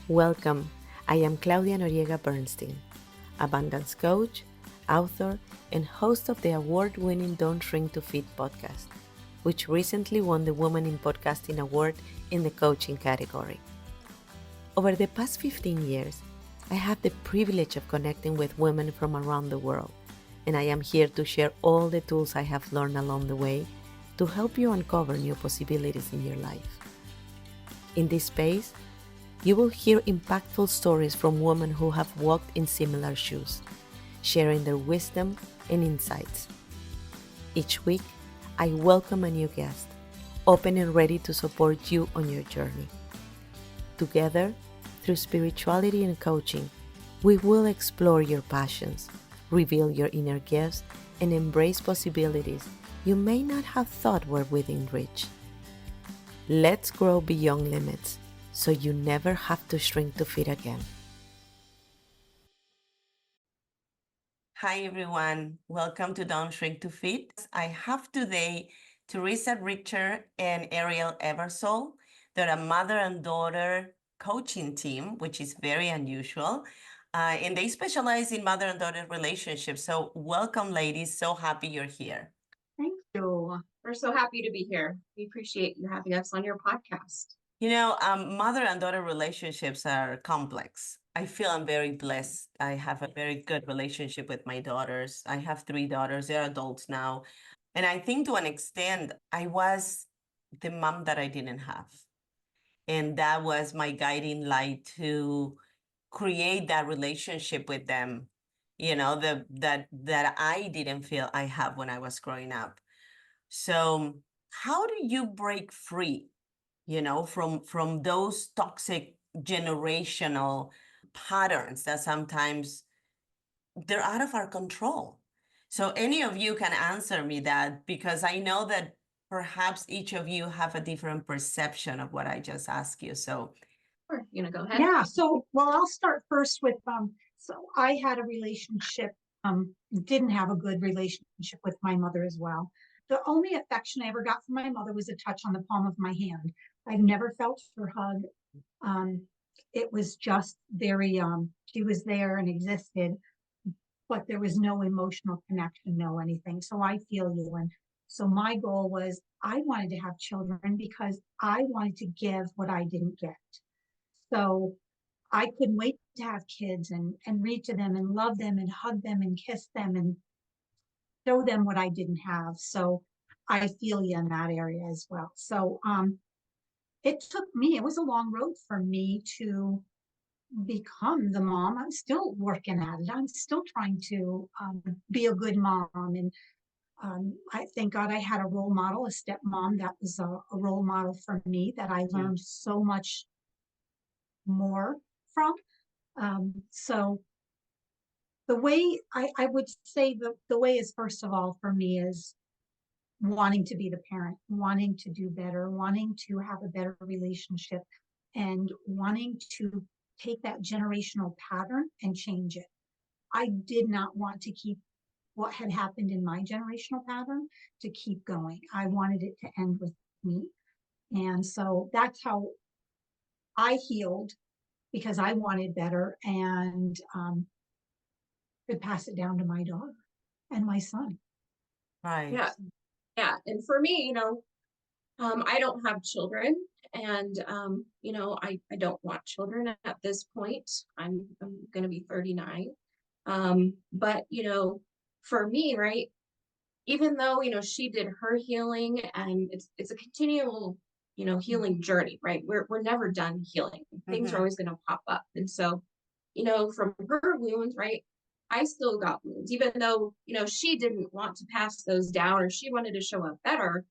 Welcome. I am Claudia Noriega-Bernstein, abundance coach, author, and host of the award-winning Don't Shrink to Fit podcast, which recently won the Woman in Podcasting Award in the coaching category. Over the past 15 years, I have the privilege of connecting with women from around the world, and I am here to share all the tools I have learned along the way to help you uncover new possibilities in your life. In this space, you will hear impactful stories from women who have walked in similar shoes, sharing their wisdom and insights. Each week, I welcome a new guest, open and ready to support you on your journey. Together, through spirituality and coaching, we will explore your passions, reveal your inner gifts, and embrace possibilities you may not have thought were within reach. Let's grow beyond limits, so you never have to shrink to fit again. Hi everyone, welcome to Don't Shrink to Fit. I have today Theresa, Ritcher, and Ariel Eversole. They're a mother and daughter coaching team, which is very unusual. And they specialize in mother and daughter relationships. So welcome, ladies. So happy you're here. Thank you. We're so happy to be here. We appreciate you having us on your podcast. You know, mother and daughter relationships are complex. I feel I'm very blessed. I have a very good relationship with my daughters. I have 3 daughters. They're adults now. And I think to an extent, I was the mom that I didn't have. And that was my guiding light to create that relationship with them, you know, that I didn't feel I have when I was growing up. So how do you break free, you know, from those toxic generational patterns that sometimes they're out of our control? So any of you can answer me that, because I know that perhaps each of you have a different perception of what I just asked you. So Sure, you know, go ahead. Yeah, well, I'll start first with, so I had a relationship, didn't have a good relationship with my mother as well. The only affection I ever got from my mother was a touch on the palm of my hand. I've never felt her hug. It was just very, she was there and existed, but there was no emotional connection, no anything. So I feel you. And so my goal was I wanted to have children because I wanted to give what I didn't get. So I couldn't wait to have kids and read to them and love them and hug them and kiss them and show them what I didn't have. So I feel you in that area as well. So it took me, it was a long road for me to become the mom. I'm still working at it. I'm still trying to be a good mom. And I thank God I had a role model, a stepmom that was a role model for me that I learned so much more from. So the way I would say the way is, first of all, for me, is wanting to be the parent, wanting to do better, wanting to have a better relationship, and wanting to take that generational pattern and change it. I did not want to keep what had happened in my generational pattern to keep going. I wanted it to end with me. And so that's how I healed, because I wanted better and could pass it down to my daughter and my son. right. Yeah. And for me, you know, I don't have children, and you know, I don't want children at this point. I'm going to be 39. But you know, for me, right, even though, you know, she did her healing, and it's a continual, you know, healing journey, right? We're never done healing. Things are always going to pop up. And so, you know, from her wounds, right, I still got wounds, even though, you know, she didn't want to pass those down, or she wanted to show up better,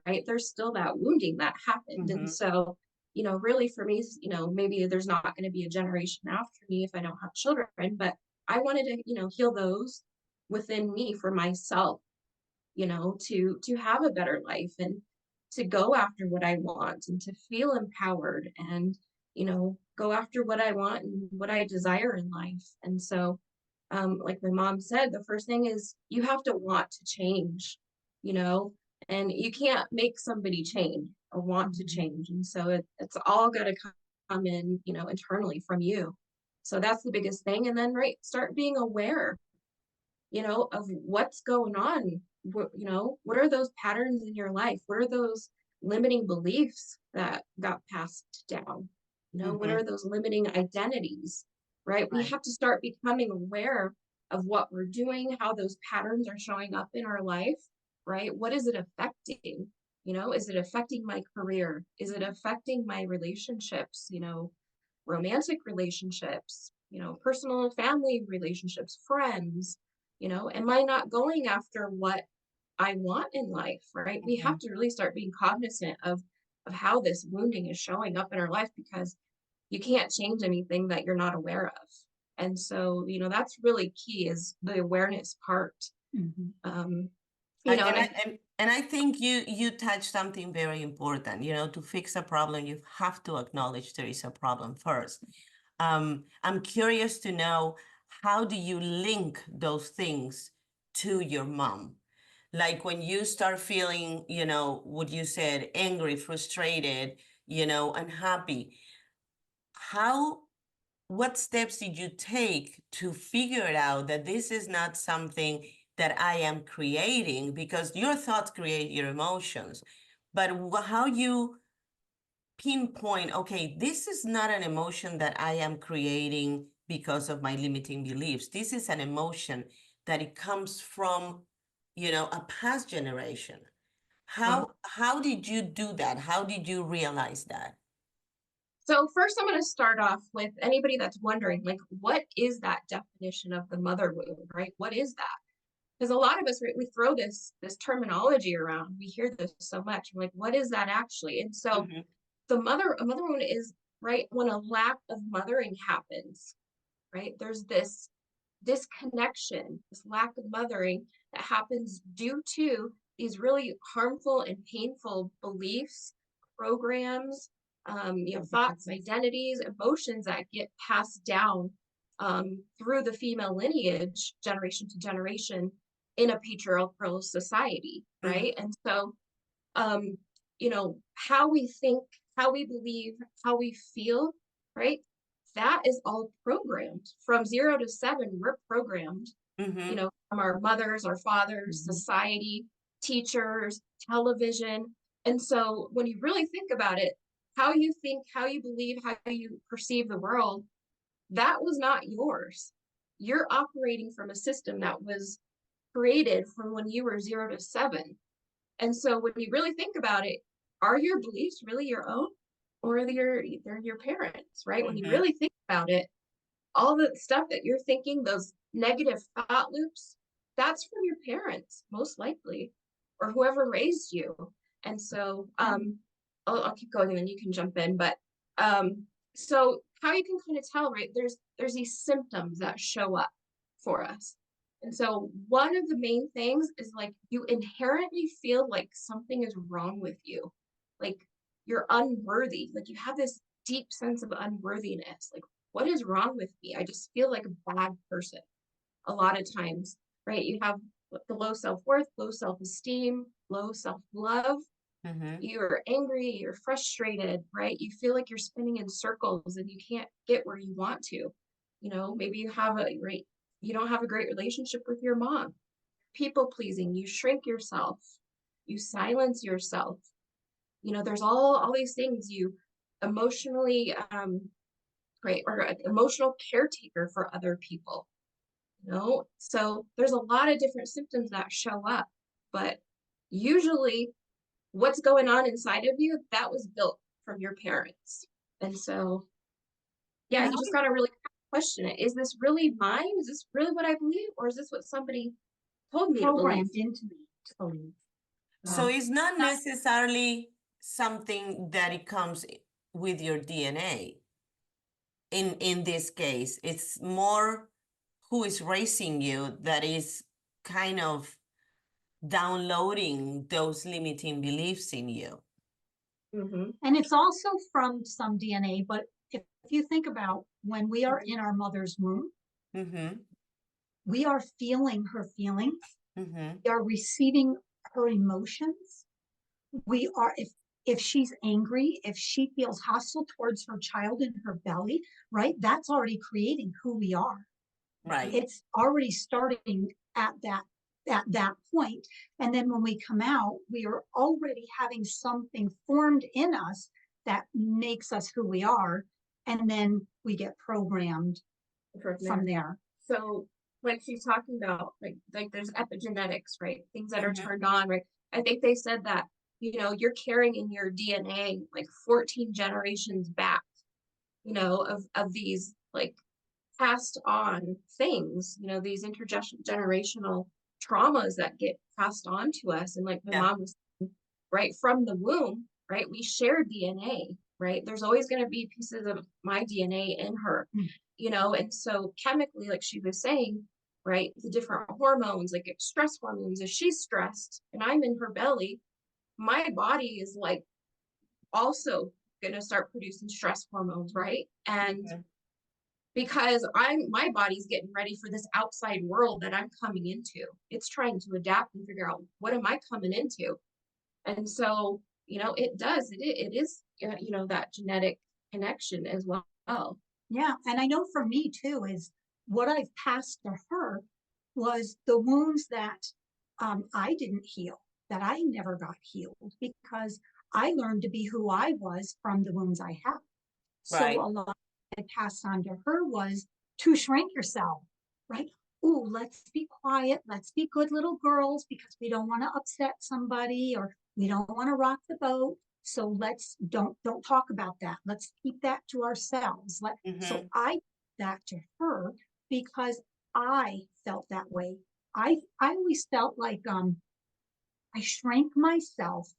right? There's still that wounding that happened. And so, you know, really for me, you know, maybe there's not going to be a generation after me if I don't have children, but I wanted to, you know, heal those within me for myself, you know, to have a better life and to go after what I want and to feel empowered and, you know, go after what I want and what I desire in life. And so, like my mom said, the first thing is you have to want to change, you know, and you can't make somebody change or want to change. And so it's all got to come in, you know, internally from you. So that's the biggest thing. And then, right, start being aware, you know, of what's going on. You know, what are those patterns in your life? What are those limiting beliefs that got passed down? You know, what are those limiting identities, right? We have to start becoming aware of what we're doing, how those patterns are showing up in our life, right? What is it affecting? You know, is it affecting my career? Is it affecting my relationships? You know, romantic relationships, you know, personal family relationships, friends, you know, am I not going after what I want in life, right? We have to really start being cognizant of how this wounding is showing up in our life, because you can't change anything that you're not aware of. And so, you know, that's really key, is the awareness part. You know, And I think you touched something very important. You know, to fix a problem, you have to acknowledge there is a problem first. I'm curious to know, how do you link those things to your mom? Like when you start feeling, you know, what you said, angry, frustrated, you know, unhappy, what steps did you take to figure it out that this is not something that I am creating? Because your thoughts create your emotions, but how you pinpoint, okay, this is not an emotion that I am creating because of my limiting beliefs. This is an emotion that it comes from, you know, a past generation. How did you do that? How did you realize that? So first, I'm going to start off with anybody that's wondering, like, what is that definition of the mother wound, right? What is that? Because a lot of us, right, we throw this terminology around. We hear this so much. We're like, what is that actually? And so a mother wound is, right, when a lack of mothering happens, right? There's this disconnection, this lack of mothering that happens due to these really harmful and painful beliefs, programs, you know, thoughts, identities, emotions that get passed down through the female lineage, generation to generation, in a patriarchal society, right? And so, you know, how we think, how we believe, how we feel, right? That is all programmed from 0 to 7. We're programmed, you know, from our mothers, our fathers, society, teachers, television. And so when you really think about it, how you think, how you believe, how you perceive the world, that was not yours. You're operating from a system that was created from when you were 0 to 7. And so when you really think about it, are your beliefs really your own, or they're your parents, right? When you really think about it, all the stuff that you're thinking, those negative thought loops, that's from your parents, most likely, or whoever raised you. And so I'll keep going and then you can jump in. But so how you can kind of tell, right? There's these symptoms that show up for us. And so one of the main things is, like, you inherently feel like something is wrong with you. Like you're unworthy. Like you have this deep sense of unworthiness. Like, what is wrong with me? I just feel like a bad person a lot of times, right? You have the low self-worth, low self-esteem, low self-love. You're angry, you're frustrated, right? You feel like you're spinning in circles and you can't get where you want to. You know, maybe you don't have a great relationship with your mom. People pleasing, you shrink yourself, you silence yourself. You know, there's all these things. You emotionally right, or an emotional caretaker for other people. You know, so there's a lot of different symptoms that show up, but usually what's going on inside of you, that was built from your parents. And so, yeah, you just got to really question it. Is this really mine? Is this really what I believe? Or is this what somebody told me to believe? Programmed into me to believe. So it's not necessarily something that it comes with your DNA. In this case, it's more who is raising you that is kind of downloading those limiting beliefs in you. And it's also from some DNA, but if you think about when we are in our mother's womb, we are feeling her feelings. We are receiving her emotions. We are, if if she's angry, if she feels hostile towards her child in her belly, right? That's already creating who we are. Right. It's already starting at that point. And then when we come out, we are already having something formed in us that makes us who we are. And then we get programmed from there. So when she's talking about like there's epigenetics, right? Things that are Mhm. turned on, right? I think they said that, you know, you're carrying in your DNA like 14 generations back, you know, of these like passed on things, you know, these intergenerational traumas that get passed on to us. And like my Yeah. mom was saying, right from the womb, right? We share DNA, right? There's always going to be pieces of my DNA in her, you know, and so chemically, like she was saying, right, the different hormones, like stress hormones, if she's stressed and I'm in her belly, my body is like also going to start producing stress hormones, right? And Mhm. because my body's getting ready for this outside world that I'm coming into. It's trying to adapt and figure out what am I coming into. And so, you know, it is, you know, that genetic connection as well. Yeah. And I know for me too, is what I've passed to her was the wounds that I didn't heal, that I never got healed because I learned to be who I was from the wounds I have. So Right. a lot I passed on to her was to shrink yourself, right? Oh, let's be quiet. Let's be good little girls because we don't want to upset somebody or we don't want to rock the boat. So let's don't talk about that. Let's keep that to ourselves. So Mhm. I did that to her because I felt that way. I always felt like I shrank myself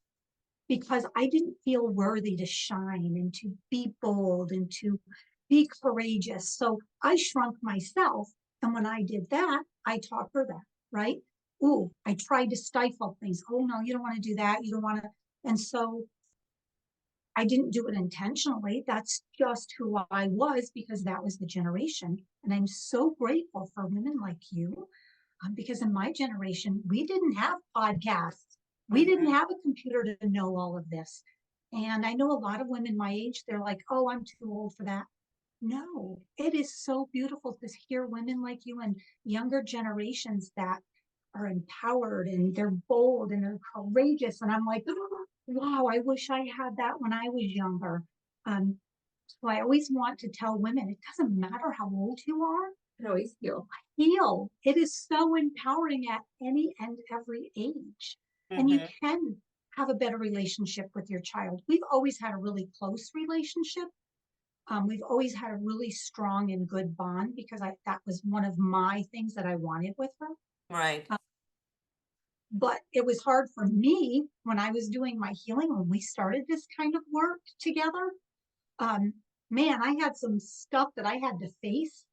because I didn't feel worthy to shine and to be bold and to be courageous. So I shrunk myself. And when I did that, I taught her that, right? Ooh, I tried to stifle things. Oh, no, you don't want to do that. You don't want to. And so I didn't do it intentionally. That's just who I was because that was the generation. And I'm so grateful for women like you because in my generation, we didn't have podcasts. We didn't Mhm. have a computer to know all of this. And I know a lot of women my age, they're like, oh, I'm too old for that. No, it is so beautiful to hear women like you and younger generations that are empowered and they're bold and they're courageous. And I'm like, oh, wow, I wish I had that when I was younger. So I always want to tell women, it doesn't matter how old you are, I can always heal. heal. It is so empowering at any and every age. And you Mhm. can have a better relationship with your child. We've always had a really close relationship. We've always had a really strong and good bond because that was one of my things that I wanted with her. Right. But it was hard for me when I was doing my healing, when we started this kind of work together. Um, Man, I had some stuff that I had to face.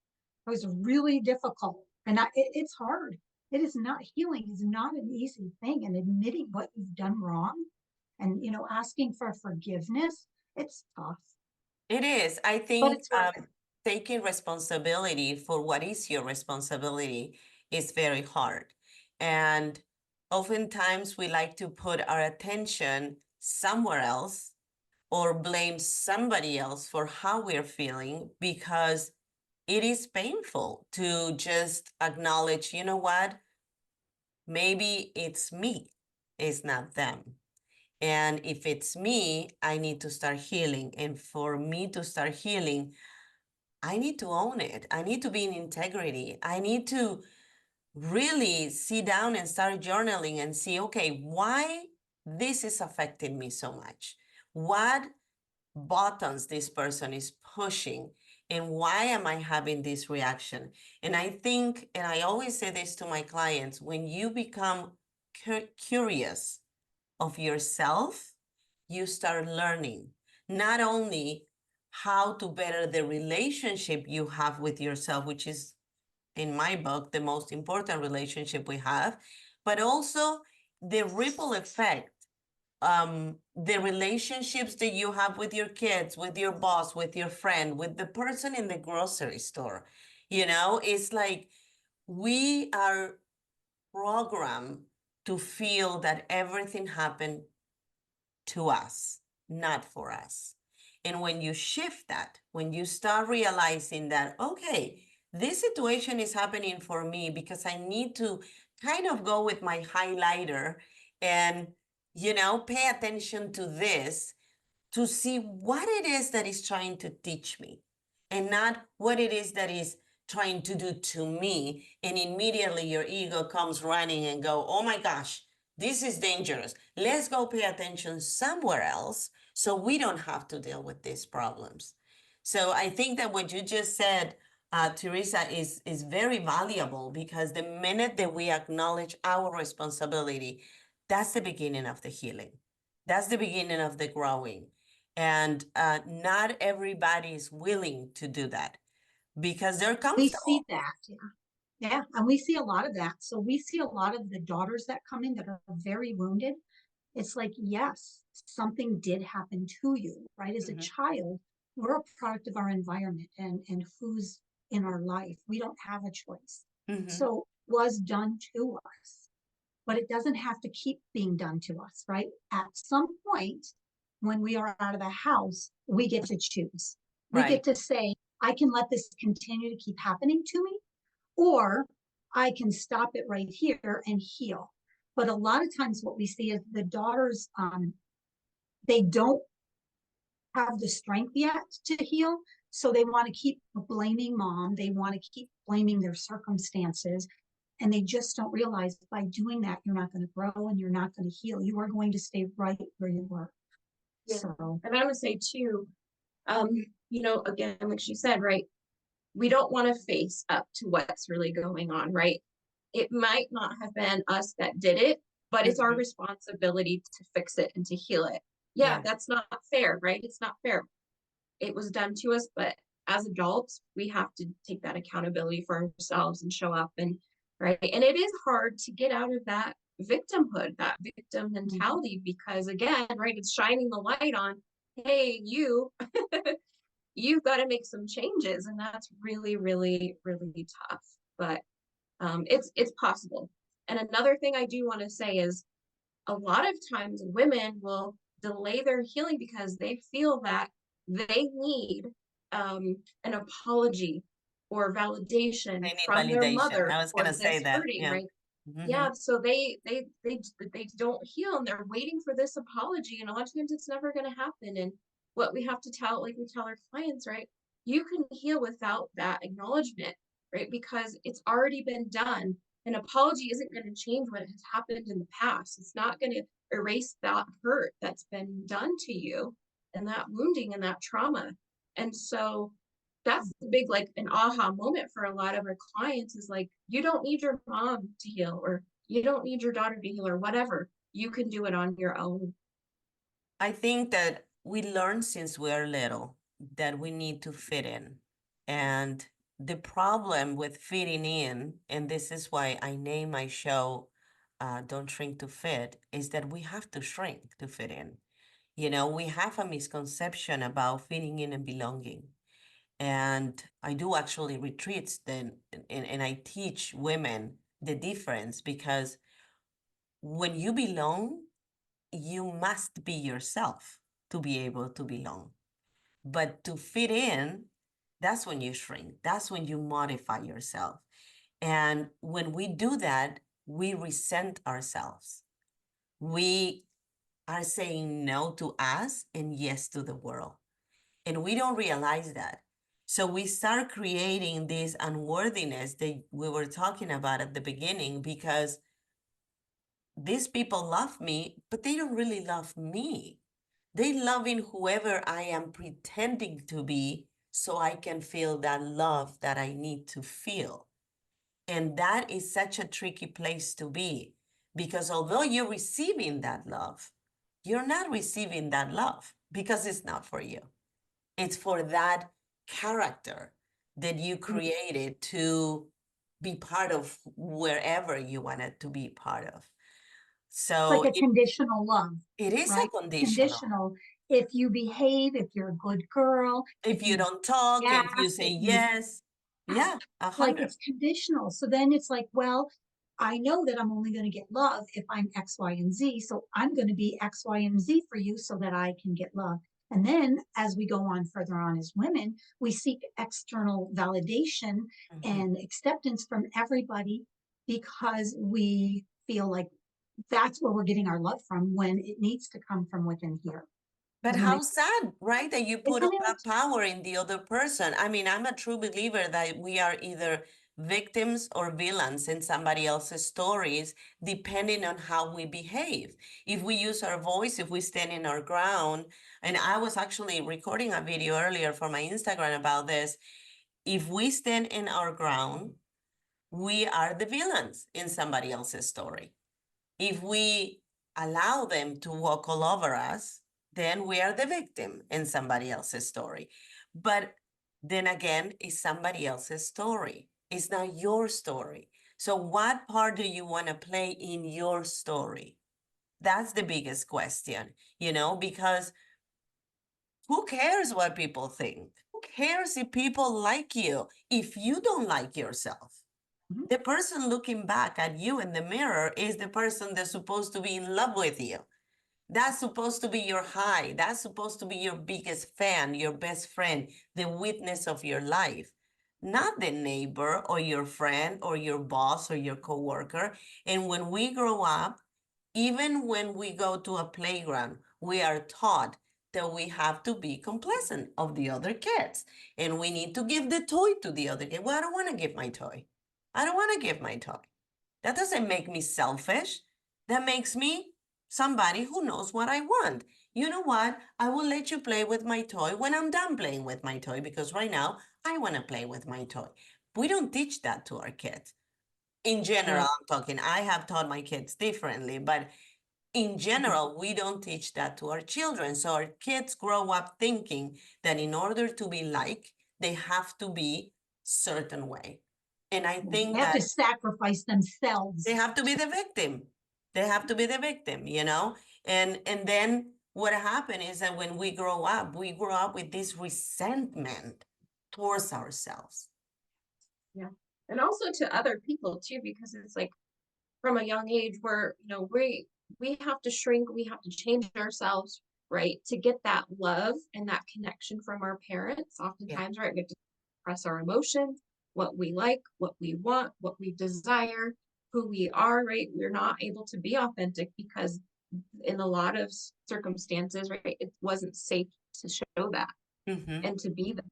It was really difficult. And it's hard. It is not, healing is not an easy thing. And admitting what you've done wrong and, asking for forgiveness, it's tough, It is. I but think it's worth it. taking responsibility for what is your responsibility is very hard. And oftentimes we like to put our attention somewhere else or blame somebody else for how we're feeling because it is painful to just acknowledge, you know what? Maybe it's me, it's not them. And if it's me, I need to start healing. And for me to start healing, I need to own it. I need to be in integrity. I need to really sit down and start journaling and see, okay, why this is affecting me so much? What buttons this person is pushing? And why am I having this reaction? And I think, and I always say this to my clients, when you become curious of yourself, you start learning not only how to better the relationship you have with yourself, which is, in my book, the most important relationship we have, but also the ripple effect, the relationships that you have with your kids, with your boss, with your friend, with the person in the grocery store. It's like we are programmed to feel that everything happened to us, not for us. And when you shift that, when you start realizing that, okay, this situation is happening for me because I need to kind of go with my highlighter and, pay attention to this to see what it is that is trying to teach me and not what it is that is trying to do to me. And immediately your ego comes running and go, oh my gosh, this is dangerous. Let's go pay attention somewhere else so we don't have to deal with these problems. So I think that what you just said, Theresa, is very valuable, because the minute that we acknowledge our responsibility, that's the beginning of the healing. That's the beginning of the growing. And not everybody is willing to do that because they're We comfortable. see that, yeah. Yeah, and we see a lot of that. So we see a lot of the daughters that come in that are very wounded. It's like, yes, something did happen to you, right? As a child, we're a product of our environment and who's in our life. We don't have a choice. So it was done to us, but it doesn't have to keep being done to us, right? At some point, when we are out of the house, we get to choose. We get to say, I can let this continue to keep happening to me, or I can stop it right here and heal. But a lot of times what we see is the daughters, they don't have the strength yet to heal. So they want to keep blaming mom. They want to keep blaming their circumstances. And they just don't realize by doing that, you're not going to grow and you're not going to heal. You are going to stay right where you were. Yeah. So, and I would say too, again, like she said, right, we don't want to face up to what's really going on, right? It might not have been us that did it, but it's our responsibility to fix it and to heal it. Yeah, that's not fair, right? It's not fair. It was done to us, but as adults, we have to take that accountability for ourselves and show up, and right. And it is hard to get out of that victimhood, that victim mentality, because again, right, it's shining the light on, hey, you've got to make some changes, and that's really, really, really tough. But it's possible. And another thing I do want to say is a lot of times women will delay their healing because they feel that they need an apology or validation from their mother. I was going to say that. Hurting, right? Yeah, so they don't heal and they're waiting for this apology, and a lot of times it's never going to happen. And what we have to tell, like we tell our clients, right, you can heal without that acknowledgement, right, because it's already been done. An apology isn't going to change what has happened in the past. It's not going to erase that hurt that's been done to you and that wounding and that trauma. And so that's the big, like, an aha moment for a lot of our clients is like, you don't need your mom to heal, or you don't need your daughter to heal, or whatever. You can do it on your own. I think that we learn since we are little that we need to fit in. And the problem with fitting in, and this is why I name my show Don't Shrink to Fit, is that we have to shrink to fit in. We have a misconception about fitting in and belonging. And I do actually retreats then, and I teach women the difference, because when you belong, you must be yourself to be able to belong. But to fit in, that's when you shrink. That's when you modify yourself. And when we do that, we resent ourselves. We are saying no to us and yes to the world. And we don't realize that. So we start creating this unworthiness that we were talking about at the beginning, because these people love me, but they don't really love me. They love in whoever I am pretending to be so I can feel that love that I need to feel. And that is such a tricky place to be, because although you're receiving that love, you're not receiving that love because it's not for you. It's for that character that you created to be part of wherever you wanted to be part of. So like a conditional love. It is right? a conditional. Conditional. If you behave, if you're a good girl. If you don't talk, if you say yes. Yeah, like 100. it's conditional. So then it's like, well, I know that I'm only going to get love if I'm X, Y, and Z. So I'm going to be X, Y, and Z for you so that I can get love. And then as we go on further on as women, we seek external validation and acceptance from everybody because we feel like that's where we're getting our love from when it needs to come from within here. But And how sad, right? That you put all Isn't that it? power in the other person. I mean, I'm a true believer that we are either victims or villains in somebody else's stories, depending on how we behave. If we use our voice, if we stand in our ground, and I was actually recording a video earlier for my Instagram about this. If we stand in our ground, we are the villains in somebody else's story. If we allow them to walk all over us, then we are the victim in somebody else's story. But then again, it's somebody else's story. It's not your story. So what part do you want to play in your story? That's the biggest question, because who cares what people think? Who cares if people like you if you don't like yourself? Mhm. The person looking back at you in the mirror is the person that's supposed to be in love with you. That's supposed to be your high. That's supposed to be your biggest fan, your best friend, the witness of your life, not the neighbor or your friend or your boss or your coworker. And when we grow up, even when we go to a playground, we are taught that we have to be complacent of the other kids and we need to give the toy to the other kid. Well, I don't want to give my toy. I don't want to give my toy. That doesn't make me selfish. That makes me somebody who knows what I want. You know what? I will let you play with my toy when I'm done playing with my toy because right now I want to play with my toy. We don't teach that to our kids. In general, Right. I'm talking, I have taught my kids differently, but in general, we don't teach that to our children. So our kids grow up thinking that in order to be liked, they have to be certain way. And I They think have that to sacrifice themselves. they have to be the victim. They have to be the victim, And then what happened is that when we grow up with this resentment towards ourselves. Yeah. And also to other people too, because it's like from a young age where, we have to shrink, we have to change ourselves, right? To get that love and that connection from our parents. Yeah. Oftentimes, right, we have to express our emotions, what we like, what we want, what we desire, who we are, right? We're not able to be authentic because in a lot of circumstances, right, it wasn't safe to show that Mm-hmm. and to be that,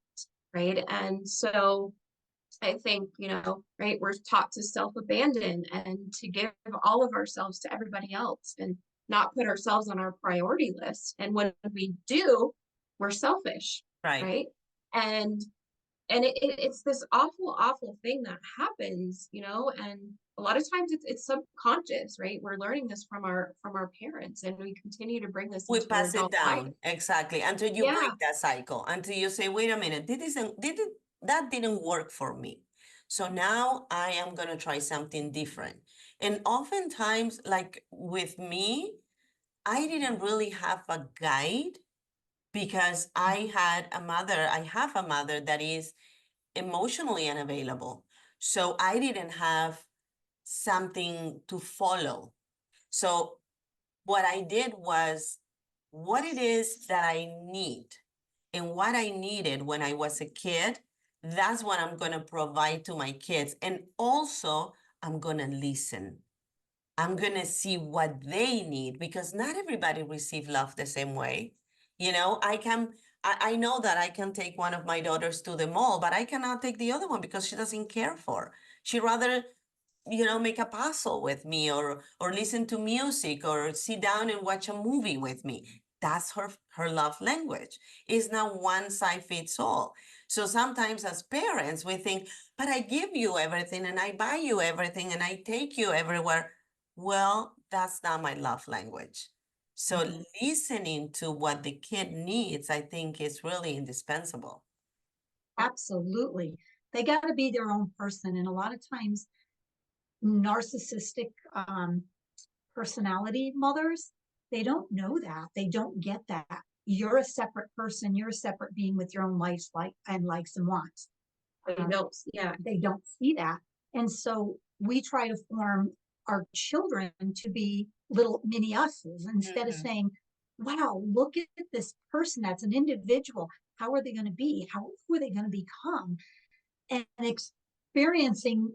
right? And so I think, right, we're taught to self-abandon and to give all of ourselves to everybody else and not put ourselves on our priority list. And when we do, we're selfish, Right. right? And it's this awful thing that happens, and a lot of times it's subconscious, right? We're learning this from our parents, and we continue to bring this We into our pass it adult life. down, exactly, until you Yeah. break that cycle, until you say, wait a minute, that didn't work for me. So now I am going to try something different. And oftentimes, like with me, I didn't really have a guide because I have a mother that is emotionally unavailable. So I didn't have something to follow. So what I did was what it is that I need and what I needed when I was a kid, that's what I'm going to provide to my kids. And also, I'm going to listen. I'm going to see what they need because not everybody receives love the same way. I know that I can take one of my daughters to the mall, but I cannot take the other one because she doesn't care for. She'd rather make a puzzle with me or listen to music or sit down and watch a movie with me. That's her love language. It's not one size fits all. So sometimes as parents, we think, but I give you everything and I buy you everything and I take you everywhere. Well, that's not my love language. So listening to what the kid needs, I think is really indispensable. Absolutely. They got to be their own person. And a lot of times, narcissistic personality mothers, they don't know that. They don't get that. You're a separate person. You're a separate being with your own likes and wants. They don't, yeah. They don't see that. And so we try to form our children to be little mini us's instead of Mhm. saying, wow, look at this person that's an individual. How are they going to be? Who are they going to become? And experiencing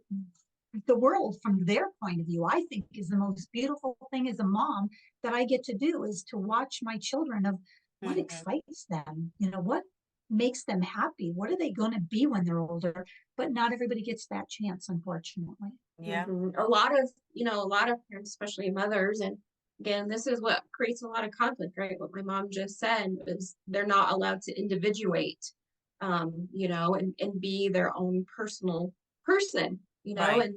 the world from their point of view, I think is the most beautiful thing as a mom that I get to do, is to watch my children of what Mhm. excites them, what makes them happy, what are they going to be when they're older. But not everybody gets that chance, unfortunately. Yeah. A lot of, a lot of parents, especially mothers, and again, this is what creates a lot of conflict, right? What my mom just said is they're not allowed to individuate, and be their own personal person, Right.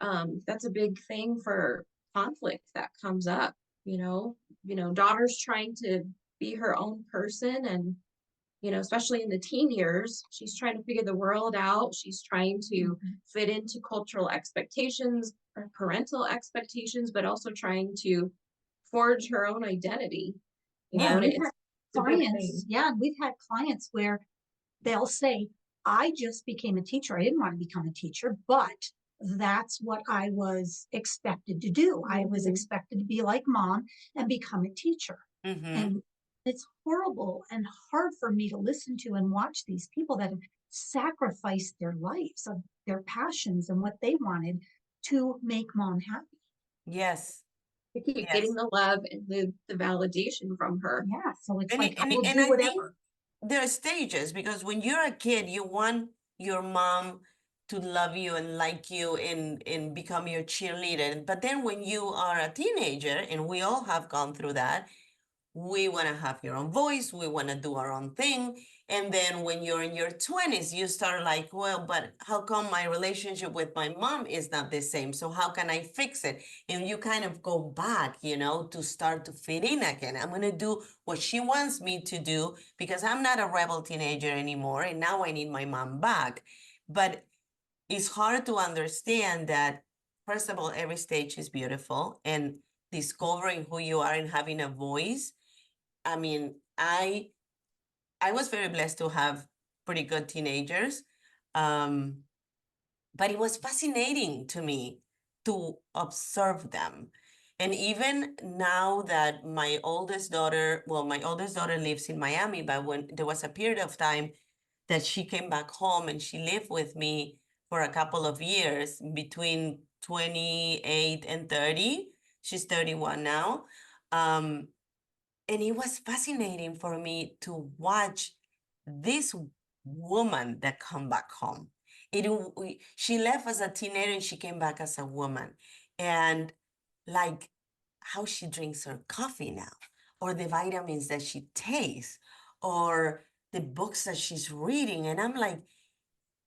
and that's a big thing for conflict that comes up, daughters trying to be her own person, and especially in the teen years, she's trying to figure the world out. She's trying to fit into cultural expectations or parental expectations, but also trying to forge her own identity. Yeah, And we've it's had a big clients. thing. Yeah, we've had clients where they'll say, I just became a teacher. I didn't want to become a teacher, but that's what I was expected to do. I was expected to be like mom and become a teacher. Mm-hmm. And it's horrible and hard for me to listen to and watch these people that have sacrificed their lives, of their passions and what they wanted to make mom happy. Yes. To keep Yes. getting the love and the validation from her. Yeah, so it's And, like, and, I will and do I think whatever. there are stages, because when you're a kid, you want your mom to love you and like you and become your cheerleader. But then when you are a teenager, and we all have gone through that, we want to have your own voice, we want to do our own thing. And then when you're in your 20s, you start like, well, but how come my relationship with my mom is not the same? So how can I fix it? And you kind of go back, to start to fit in again. I'm going to do what she wants me to do because I'm not a rebel teenager anymore. And now I need my mom back. But it's hard to understand that, first of all, every stage is beautiful, and discovering who you are and having a voice. I mean, I was very blessed to have pretty good teenagers, um, but it was fascinating to me to observe them. And even now that my oldest daughter lives in Miami, but when there was a period of time that she came back home and she lived with me for a couple of years between 28 and 30. She's 31 now. Um, and it was fascinating for me to watch this woman that come back home. She left as a teenager and she came back as a woman. And like how she drinks her coffee now, or the vitamins that she takes, or the books that she's reading. And I'm like,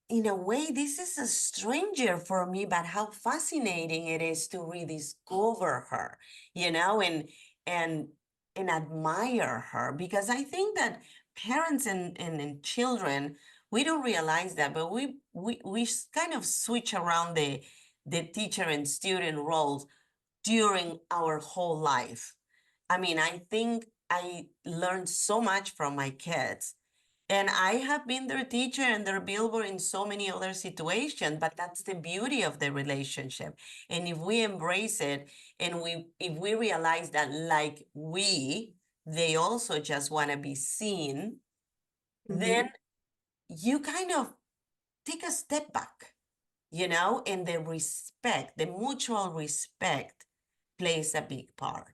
in a way, this is a stranger for me, but how fascinating it is to rediscover her, and and admire her, because I think that parents and children, we don't realize that, but we kind of switch around the teacher and student roles during our whole life. I mean, I think I learned so much from my kids. And I have been their teacher and their billboard in so many other situations, but that's the beauty of the relationship. And if we embrace it, and if we realize that like they also just want to be seen, then you kind of take a step back, and the mutual respect plays a big part.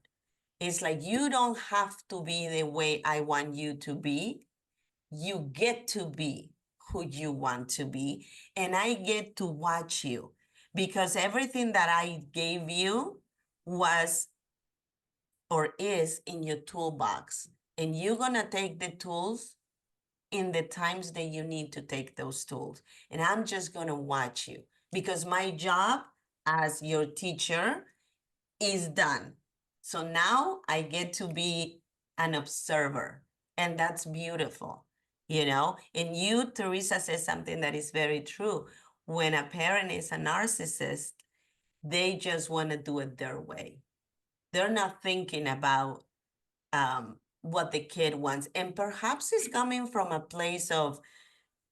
It's like, you don't have to be the way I want you to be. You get to be who you want to be, and I get to watch you, because everything that I gave you was or is in your toolbox, and you're gonna take the tools in the times that you need to take those tools. And I'm just gonna watch you, because my job as your teacher is done. So now I get to be an observer, and that's beautiful, And you, Theresa, says something that is very true. When a parent is a narcissist, they just want to do it their way. They're not thinking about what the kid wants. And perhaps it's coming from a place of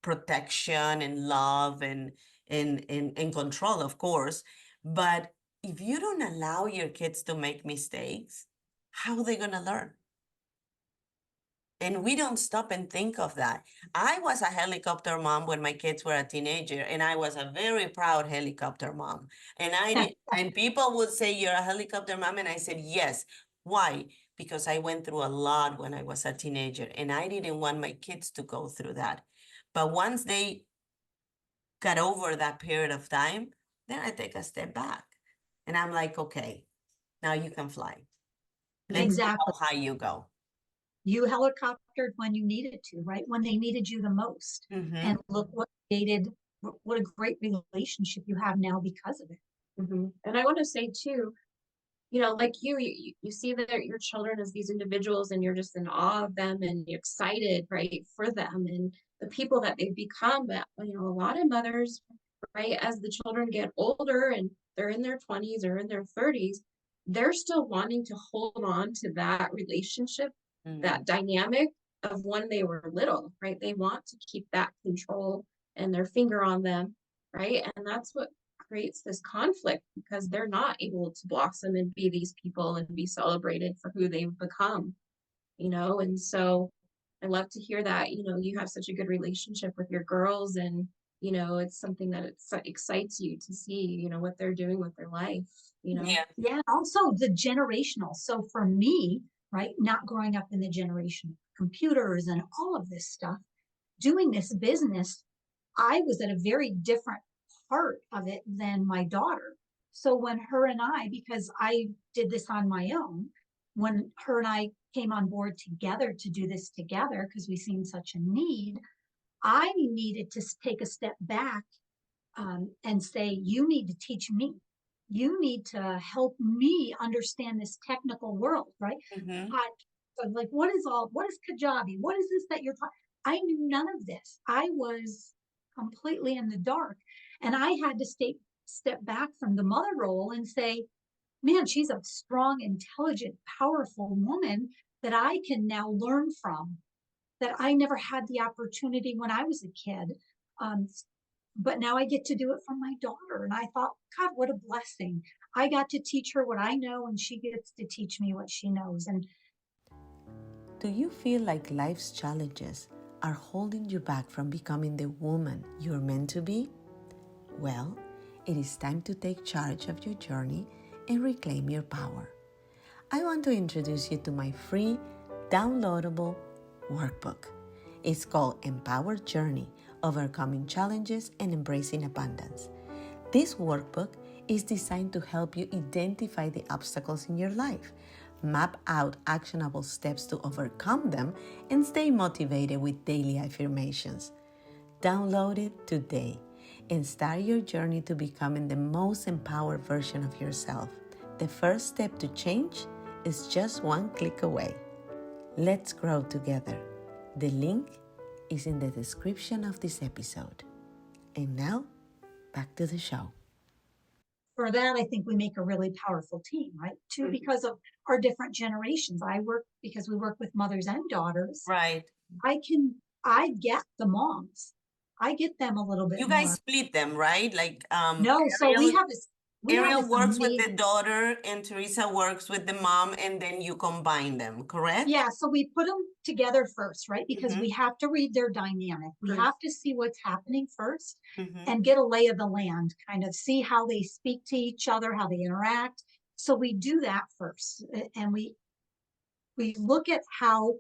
protection and love and in control, of course. But if you don't allow your kids to make mistakes, how are they going to learn? And we don't stop and think of that. I was a helicopter mom when my kids were a teenager, and I was a very proud helicopter mom. And and people would say, "You're a helicopter mom," and I said, "Yes." Why? Because I went through a lot when I was a teenager, and I didn't want my kids to go through that. But once they got over that period of time, then I take a step back, and I'm like, "Okay, now you can fly. Let's see Exactly. how high you go." You helicoptered when you needed to, right? When they needed you the most. Mm-hmm. And look what created, what a great relationship you have now because of it. And I want to say too, you know, like you see that your children as these individuals and you're just in awe of them and you're excited, right, for them and the people that they've become. But, you know, a lot of mothers, right, as the children get older and they're in their 20s or in their 30s, they're still wanting to hold on to that relationship, that dynamic of when they were little, right? They want to keep that control and their finger on them, right? And that's what creates this conflict because they're not able to blossom and be these people and be celebrated for who they've become, you know? And so I love to hear that, you know, you have such a good relationship with your girls and, you know, it's something that excites you to see, you know, what they're doing with their life, you know? Yeah. Yeah. Also the generational. So for me, right, not growing up in the generation of computers and all of this stuff, doing this business, I was at a very different part of it than my daughter. So when her and I, because I did this on my own, when her and I came on board together to do this together, because we seen such a need, I needed to take a step back and say, you need to teach me. You need to help me understand this technical world, right? Mm-hmm. So like, what is Kajabi? What is this that you're talking? I knew none of this. I was completely in the dark. And I had to step back from the mother role and say, man, she's a strong, intelligent, powerful woman that I can now learn from, that I never had the opportunity when I was a kid. But now I get to do it for my daughter. And I thought, God, what a blessing. I got to teach her what I know, and she gets to teach me what she knows. And do you feel like life's challenges are holding you back from becoming the woman you're meant to be? Well, it is time to take charge of your journey and reclaim your power. I want to introduce you to my free, downloadable workbook. It's called Empowered Journey, Overcoming Challenges and Embracing Abundance. This workbook is designed to help you identify the obstacles in your life, map out actionable steps to overcome them, and stay motivated with daily affirmations. Download it today and start your journey to becoming the most empowered version of yourself. The first step to change is just one click away. Let's grow together. The link is in the description of this episode. And now, back to the show. for that, I think we make a really powerful team, right? Too, because of our different generations. Because we work with mothers and daughters. Right. I get the moms. I get them a little bit You more. guys split them, right? Like No, so we Ariel, have this. Ariel works with the daughter and Theresa works with the mom, and then you combine them, correct? Yeah, so we put them together first, right? Because we have to read their dynamic. We have to see what's happening first and get a lay of the land, kind of see how they speak to each other, how they interact. So we do that first. And we look at how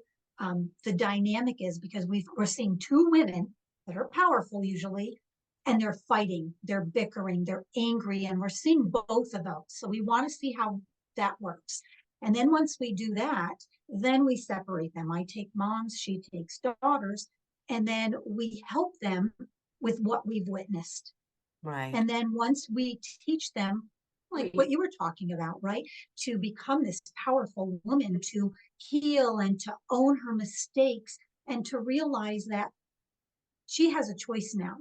the dynamic is, because we're seeing two women that are powerful usually, and they're fighting, they're bickering, they're angry, and we're seeing both of those. So we want to see how that works. And then once we do that, then we separate them. I take moms, she takes daughters, and then we help them with what we've witnessed. Right. And then once we teach them, like what you were talking about, right? To become this powerful woman, to heal and to own her mistakes, and to realize that she has a choice now.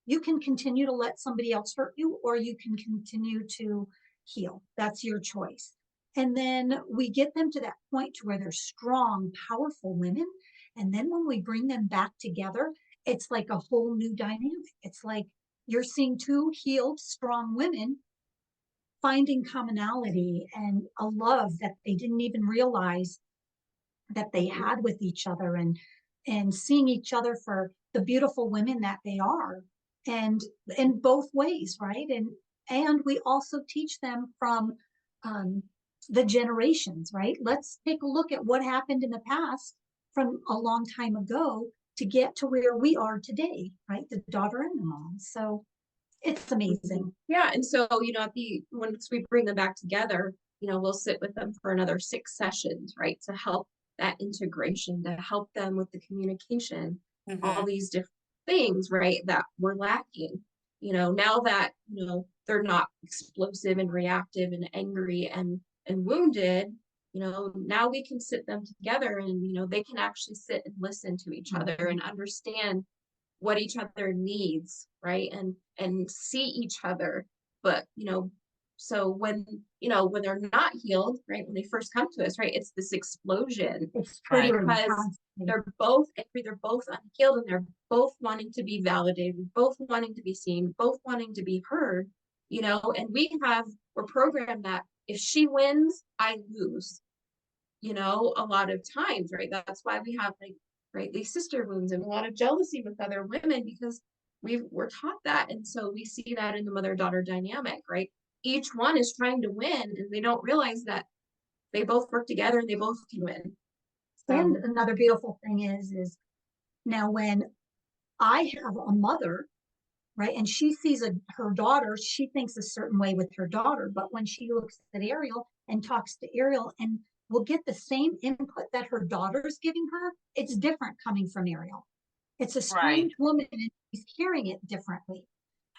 You can continue to let somebody else hurt you, or you can continue to heal. That's your choice. And then we get them to that point to where they're strong, powerful women. And then when we bring them back together, it's like a whole new dynamic. It's like you're seeing two healed, strong women finding commonality and a love that they didn't even realize that they had with each other, and seeing each other for the beautiful women that they are, and in both ways, right? And we also teach them from the generations, right? Let's take a look at what happened in the past from a long time ago to get to where we are today, right? The daughter and the mom. So it's amazing. Yeah, and so, once we bring them back together, we'll sit with them for another 6 sessions, right? To help that integration, to help them with the communication, all these different things, right? That we're lacking. Now that, they're not explosive and reactive and angry and wounded, now we can sit them together and, they can actually sit and listen to each other and understand what each other needs, right? And see each other. But so when when they're not healed, right, when they first come to us, right, it's this explosion. It's Right, triggering because constantly. they're both angry, they're both unhealed, and they're both wanting to be validated, both wanting to be seen, both wanting to be heard, and we're programmed that if she wins, I lose, a lot of times, right? That's why we have, like, right, these sister wounds and a lot of jealousy with other women, because we're taught that. And so we see that in the mother-daughter dynamic, right? Each one is trying to win, and they don't realize that they both work together and they both can win. And another beautiful thing is now when I have a mother, right, and she sees her daughter, she thinks a certain way with her daughter, but when she looks at Ariel and talks to Ariel and will get the same input that her daughter's giving her, it's different coming from Ariel. It's a strange woman, and she's hearing it differently.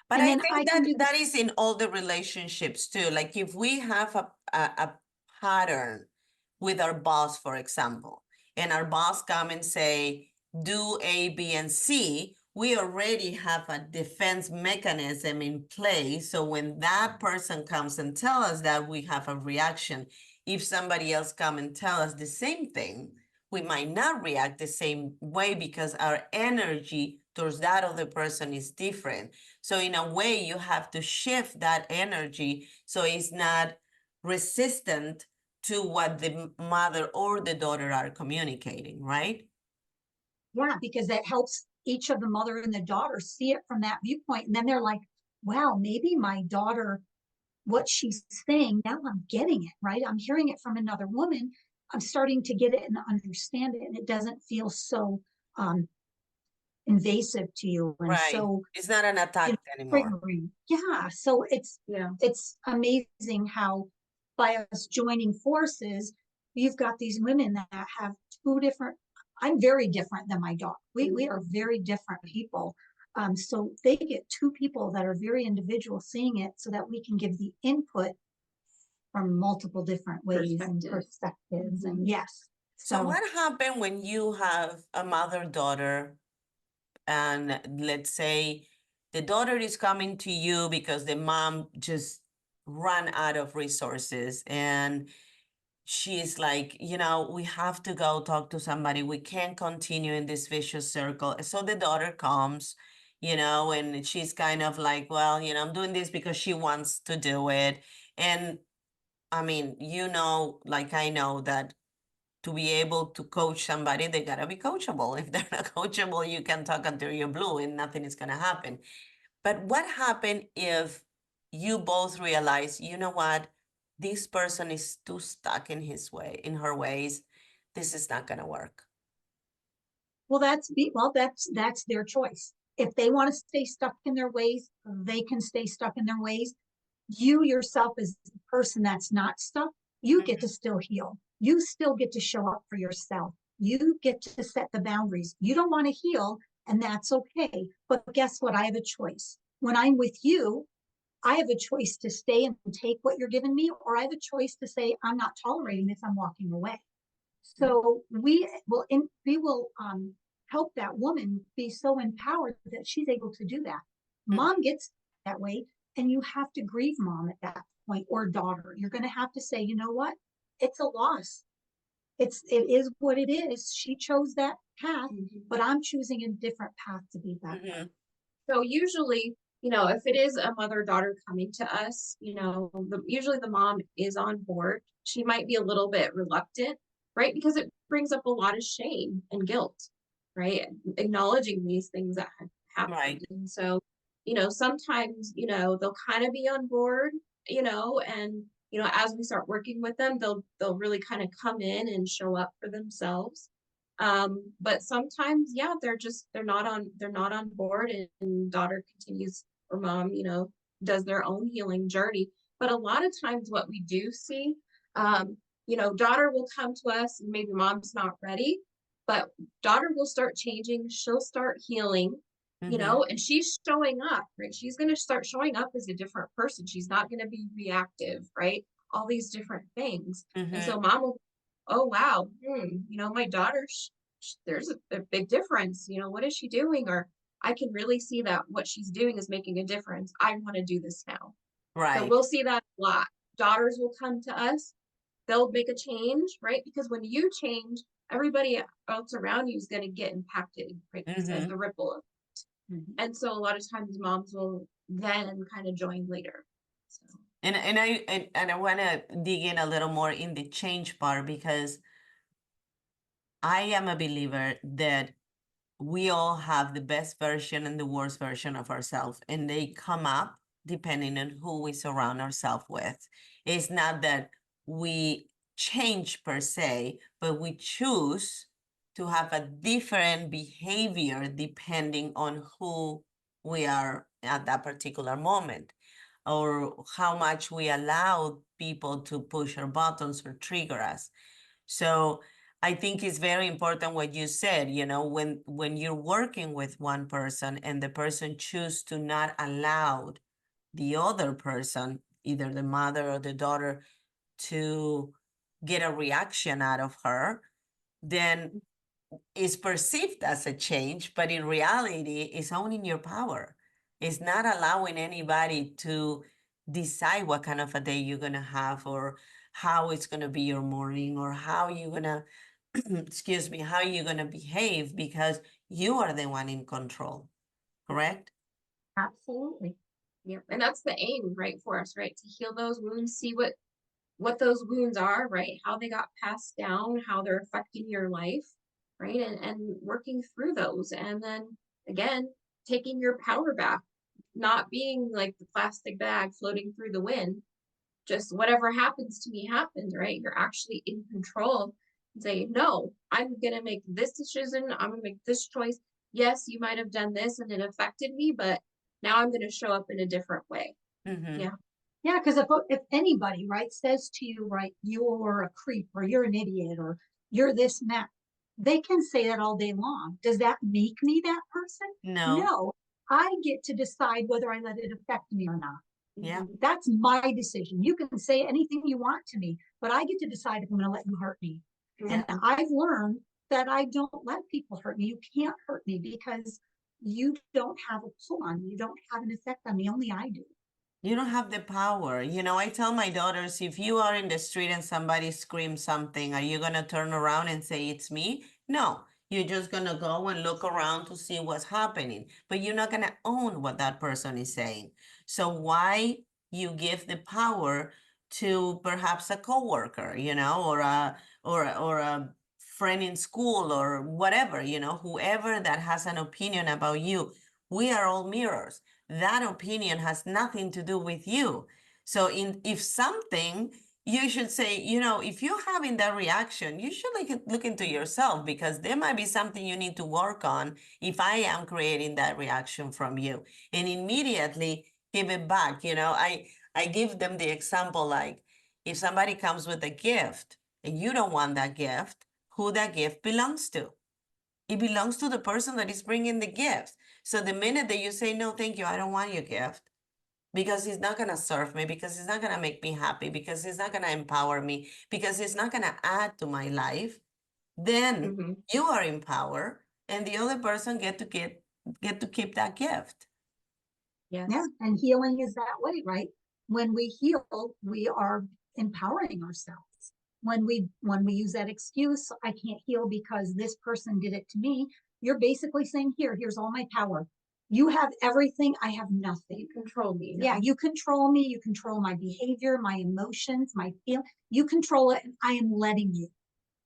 But And I then think that is in all the relationships too. Like if we have a pattern with our boss, for example, and our boss come and say, do A, B, and C, we already have a defense mechanism in place. So when that person comes and tell us that, we have a reaction. If somebody else come and tell us the same thing, we might not react the same way because our energy towards that other person is different. So in a way, you have to shift that energy so it's not resistant to what the mother or the daughter are communicating, right? Yeah, because that helps each of the mother and the daughter see it from that viewpoint. And then they're like, wow, maybe my daughter, what she's saying, now I'm getting it, right? I'm hearing it from another woman. I'm starting to get it and understand it. And it doesn't feel so invasive to you. And so it's not an attack anymore. triggering. Yeah. So it's amazing how by us joining forces, you've got these women that have two different, I'm very different than my daughter. We are very different people. So they get two people that are very individual seeing it so that we can give the input from multiple different ways and perspectives. And yes. So what happened when you have a mother-daughter, and let's say the daughter is coming to you because the mom just ran out of resources, and she's like, we have to go talk to somebody. We can't continue in this vicious circle. So the daughter comes, and she's kind of like, well, I'm doing this because she wants to do it. And I mean, like I know that to be able to coach somebody, they gotta be coachable. If they're not coachable, you can talk until you're blue and nothing is gonna happen. But what happened if you both realize, you know what, this person is too stuck in her ways. This is not gonna work. Well, that's their choice. If they want to stay stuck in their ways, they can stay stuck in their ways. You yourself as the person that's not stuck, you get to still heal. You still get to show up for yourself. You get to set the boundaries. You don't want to heal, and that's okay. But guess what? I have a choice. When I'm with you, I have a choice to stay and take what you're giving me, or I have a choice to say, I'm not tolerating this, I'm walking away. So we will help that woman be so empowered that she's able to do that. Mom gets that way, and you have to grieve mom at that point, or daughter. You're going to have to say, you know what? It's a loss. It is what it is. She chose that path, but I'm choosing a different path to be that. So usually if it is a mother-daughter coming to us, usually the mom is on board. She might be a little bit reluctant, right? Because it brings up a lot of shame and guilt, right? Acknowledging these things that have happened. Right. And so, sometimes, they'll kind of be on board, and, as we start working with them, they'll really kind of come in and show up for themselves. But sometimes, yeah, they're not on board, and daughter continues, or mom, does their own healing journey. But a lot of times what we do see, daughter will come to us and maybe mom's not ready, but daughter will start changing, she'll start healing, and she's showing up, right? She's going to start showing up as a different person. She's not going to be reactive, right? All these different things. And so mom will, oh, wow, my daughter, there's a big difference. What is she doing? Or I can really see that what she's doing is making a difference. I want to do this now. So Right. we'll see that a lot. Daughters will come to us. They'll make a change, right? Because when you change, everybody else around you is going to get impacted, right? Because of the ripple effect. And so a lot of times moms will then kind of join later. So. And I want to dig in a little more in the change part, because I am a believer that we all have the best version and the worst version of ourselves, and they come up depending on who we surround ourselves with. It's not that we change per se, but we choose to have a different behavior depending on who we are at that particular moment, or how much we allow people to push our buttons or trigger us. So I think it's very important what you said, when you're working with one person and the person choose to not allow the other person, either the mother or the daughter, to get a reaction out of her, then it's perceived as a change, but in reality, it's owning your power. It's not allowing anybody to decide what kind of a day you're going to have, or how it's going to be your morning, or how you're going to, excuse me, how you're going to behave, because you are the one in control, correct? Absolutely. Yeah, and that's the aim, right, for us, right? To heal those wounds, see what those wounds are, right? How they got passed down, how they're affecting your life, right? And working through those. And then again, taking your power back, not being like the plastic bag floating through the wind. Just whatever happens to me happens, right? You're actually in control and say, no, I'm gonna make this decision, I'm gonna make this choice. Yes, you might have done this and it affected me, but now I'm gonna show up in a different way. Yeah. Yeah, because if anybody, right, says to you, right, you're a creep, or you're an idiot, or you're this and that, they can say that all day long. Does that make me that person? No. No, I get to decide whether I let it affect me or not. Yeah. That's my decision. You can say anything you want to me, but I get to decide if I'm going to let you hurt me. Yeah. And I've learned that I don't let people hurt me. You can't hurt me because you don't have a pull on me. You don't have an effect on me. Only I do. You don't have the power. I tell my daughters, if you are in the street and somebody screams something, are you going to turn around and say, it's me? No, you're just going to go and look around to see what's happening, but you're not going to own what that person is saying. So why you give the power to perhaps a coworker, or a friend in school, or whatever, whoever that has an opinion about you. We are all mirrors. That opinion has nothing to do with you. So if something, you should say, if you're having that reaction, you should look into yourself, because there might be something you need to work on if I am creating that reaction from you. And immediately give it back. I give them the example, like, if somebody comes with a gift and you don't want that gift, who that gift belongs to? It belongs to the person that is bringing the gift. So the minute that you say, no, thank you, I don't want your gift, because it's not going to serve me, because it's not going to make me happy, because it's not going to empower me, because it's not going to add to my life, then you are in power, and the other person get to keep that gift. Yes. Yeah, and healing is that way, right? When we heal, we are empowering ourselves. When we use that excuse, I can't heal because this person did it to me, you're basically saying, here's all my power. You have everything, I have nothing. You control me. Yeah, you control me, you control my behavior, my emotions, my feel. You control it, and I am letting you.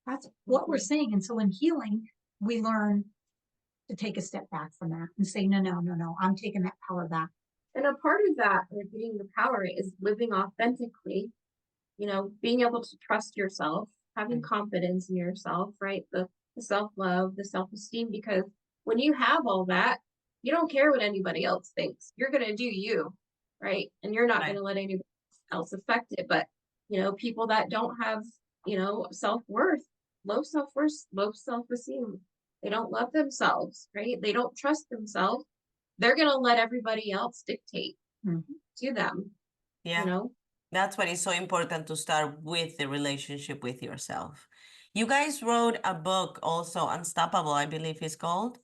That's what we're saying. And so in healing, we learn to take a step back from that and say, no, no, no, no, I'm taking that power back. And a part of that, like getting the power, is living authentically, you know, being able to trust yourself, having confidence in yourself, right? The self-love, the self-esteem, because when you have all that, you don't care what anybody else thinks. You're going to do you, right? And you're not going to let anybody else affect it. But, you know, people that don't have, you know, self-worth, low self-worth, low self-esteem, they don't love themselves, right? They don't trust themselves. They're going to let everybody else dictate to them, Yeah. you know? That's why it's so important to start with the relationship with yourself. You guys wrote a book also, Unstoppable, I believe it's called.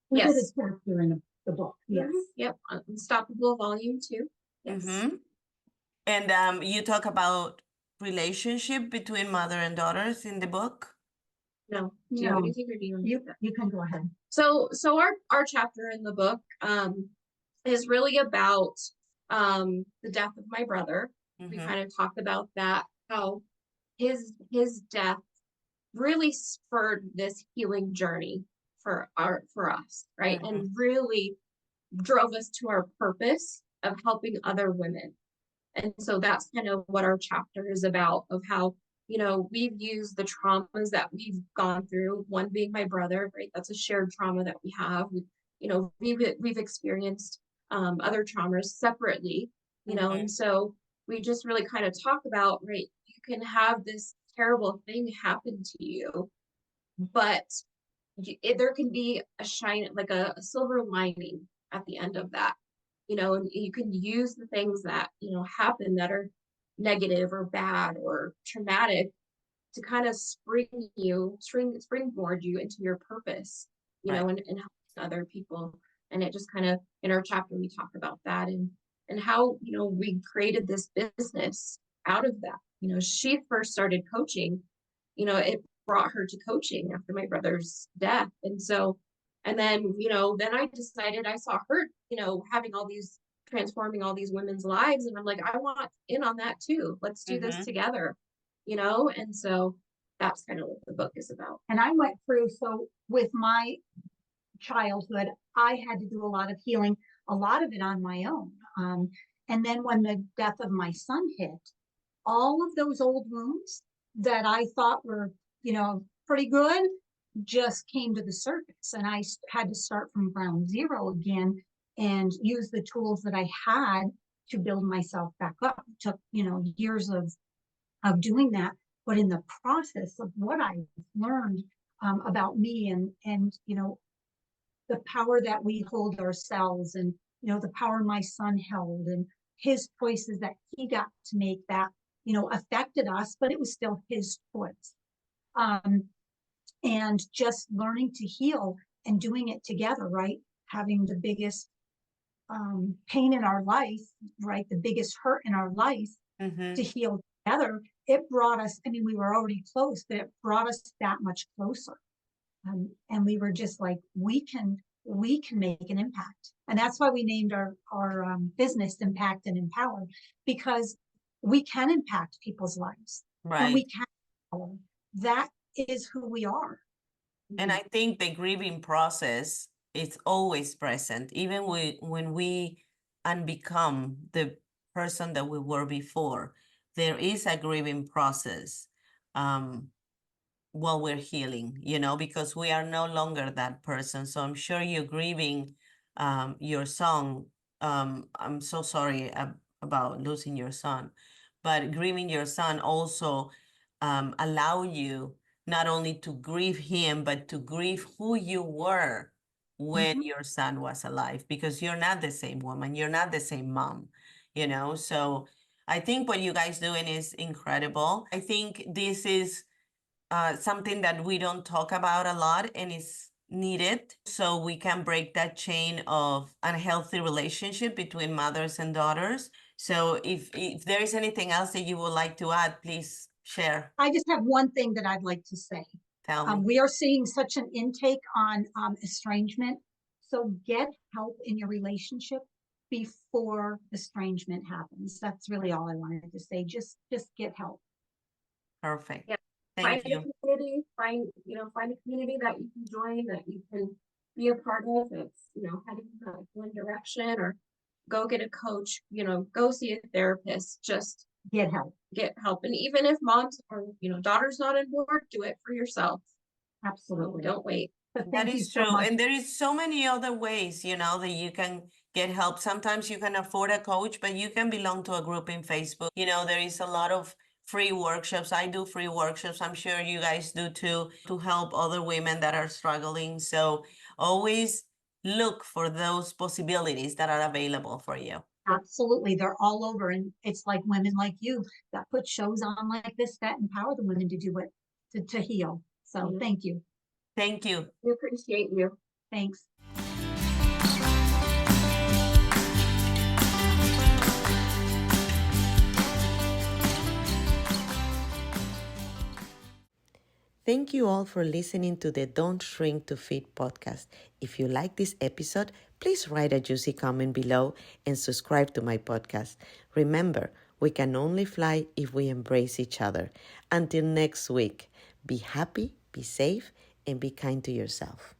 We did a Yes. chapter in the book. Yes. Yep. Unstoppable Volume 2. Yes. And you talk about relationship between mother and daughters in the book. No. Do you have anything, or do You can go ahead. So our chapter in the book is really about the death of my brother. We kind of talked about that, how his death really spurred this healing journey for us, right? And really drove us to our purpose of helping other women. And so that's kind of what our chapter is about, of how, you know, we've used the traumas that we've gone through, one being my brother, right? That's a shared trauma that we have. You know, we've experienced other traumas separately, you know, and so we just really kind of talk about, right, you can have this terrible thing happen to you, but there can be a shine, like a silver lining at the end of that, you know, and you can use the things that, you know, happen that are negative or bad or traumatic to kind of springboard you into your purpose, you know, and help other people. And it just kind of, in our chapter, we talk about that and how, you know, we created this business out of that. You know, she first started coaching, you know, it brought her to coaching after my brother's death. And so, and then, you know, then I decided, I saw her, you know, having all these, transforming all these women's lives. And I'm like, I want in on that too. Let's do this together, you know? And so that's kind of what the book is about. And I went through, so with my childhood, I had to do a lot of healing, a lot of it on my own. And then when the death of my son hit, all of those old wounds that I thought were, you know, pretty good just came to the surface. And I had to start from ground zero again and use the tools that I had to build myself back up. It took, you know, years of doing that. But in the process of what I learned about me and, you know, the power that we hold ourselves and, you know, the power my son held and his choices that he got to make that, you know, affected us, but it was still his choice. And just learning to heal and doing it together, right? Having the biggest pain in our life, right? The biggest hurt in our life to heal together. It brought us, I mean, we were already close, but it brought us that much closer. And we were just like, we can make an impact. And that's why we named our business Impact and Empower, because we can impact people's lives. Right. And we can empower. That is who we are. And I think the grieving process is always present, even when we unbecome the person that we were before. There is a grieving process while we're healing, you know, because we are no longer that person. So I'm sure you're grieving your son. I'm so sorry about losing your son, but grieving your son also allow you not only to grieve him, but to grieve who you were when your son was alive, because you're not the same woman, you're not the same mom, you know? So I think what you guys doing is incredible. I think this is something that we don't talk about a lot and is needed so we can break that chain of unhealthy relationship between mothers and daughters. So if there is anything else that you would like to add, please share. I just have one thing that I'd like to say. Tell me. We are seeing such an intake on estrangement. So get help in your relationship before estrangement happens. That's really all I wanted to say. Just get help. Perfect. Yeah. Thank Find a you. community, find a community that you can join, that you can be a part of. It's, heading in one direction, or go get a coach, go see a therapist, just Get help. get help. And even if moms or, daughter's not on board, do it for yourself. Absolutely. Don't wait. But That thank you is so true. much. And there is so many other ways, that you can get help. Sometimes you can afford a coach, but you can belong to a group in Facebook. There is a lot of free workshops. I do free workshops. I'm sure you guys do too, to help other women that are struggling. So always look for those possibilities that are available for you. Absolutely. They're all over. And it's like women like you that put shows on like this that empower the women to do it, to heal. So thank you. Thank you. We appreciate you. Thanks. Thank you all for listening to the Don't Shrink to Fit podcast. If you like this episode, please write a juicy comment below and subscribe to my podcast. Remember, we can only fly if we embrace each other. Until next week, be happy, be safe, and be kind to yourself.